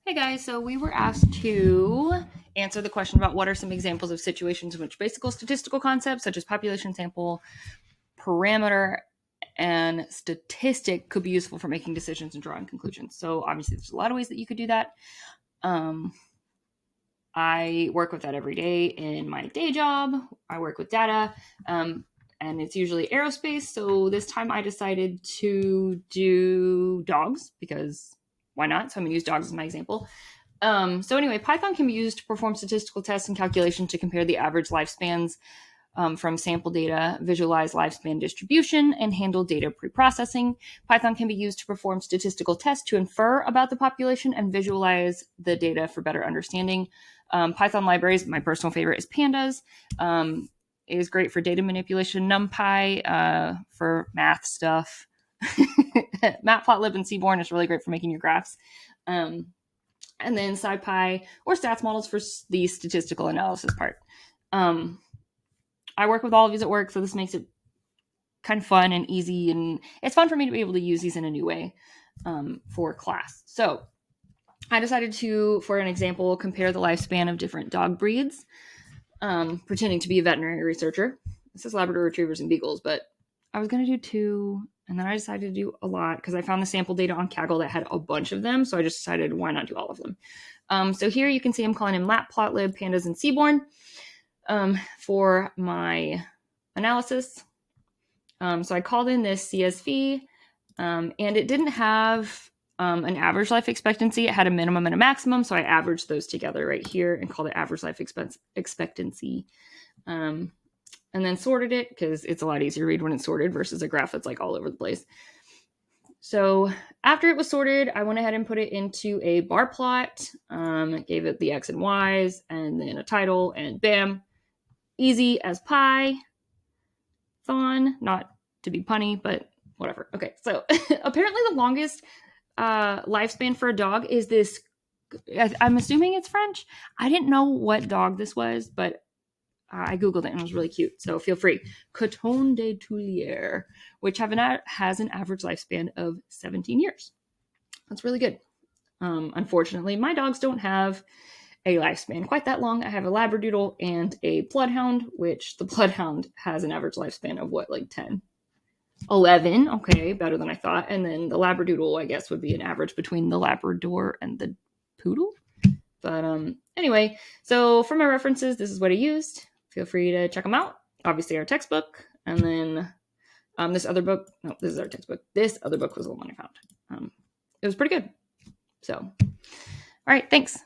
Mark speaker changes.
Speaker 1: Hey guys, so we were asked to answer the question about what are some examples of situations in which basic statistical concepts such as population sample, parameter, and statistic could be useful for making decisions and drawing conclusions. So obviously there's a lot of ways that you could do that. I work with that every day in my day job. I work with data, and it's usually aerospace. So this time I decided to do dogs because why not? So I'm going to use dogs as my example. So anyway, Python can be used to perform statistical tests and calculations to compare the average lifespans from sample data, visualize lifespan distribution, and handle data preprocessing. Python can be used to perform statistical tests to infer about the population and visualize the data for better understanding. Python libraries, my personal favorite is Pandas. Is great for data manipulation. NumPy for math stuff. Matplotlib and Seaborn is really great for making your graphs. And then SciPy or stats models for the statistical analysis part. I work with all of these at work, so this makes it kind of fun and easy, and it's fun for me to be able to use these in a new way for class. So I decided to, for an example, compare the lifespan of different dog breeds, pretending to be a veterinary researcher. This is Labrador Retrievers and Beagles, but I was going to do two, and then I decided to do a lot because I found the sample data on Kaggle that had a bunch of them, so I just decided why not do all of them. So here you can see I'm calling in Matplotlib, Pandas, and Seaborn for my analysis. So I called in this CSV, and it didn't have an average life expectancy. It had a minimum and a maximum, so I averaged those together right here and called it average life expectancy. And then sorted it because it's a lot easier to read when it's sorted versus a graph that's like all over the place. So after it was sorted, I went ahead and put it into a bar plot, gave it the X and Y's, and then a title, and bam, easy as pie. Thon, not to be punny, but whatever. Okay, so apparently the longest lifespan for a dog is this. I'm assuming it's French. I didn't know what dog this was, but I googled it and it was really cute. So feel free. Coton de Tuilier, which has an average lifespan of 17 years. That's really good. Unfortunately, my dogs don't have a lifespan quite that long. I have a Labradoodle and a Bloodhound, which the Bloodhound has an average lifespan of what, like 10? 11. Okay, better than I thought. And then the Labradoodle, I guess, would be an average between the Labrador and the Poodle. But anyway, so for my references, this is what I used. Feel free to check them out. Obviously, our textbook. And then this other book. No, this is our textbook. This other book was the one I found. It was pretty good. So, all right, thanks.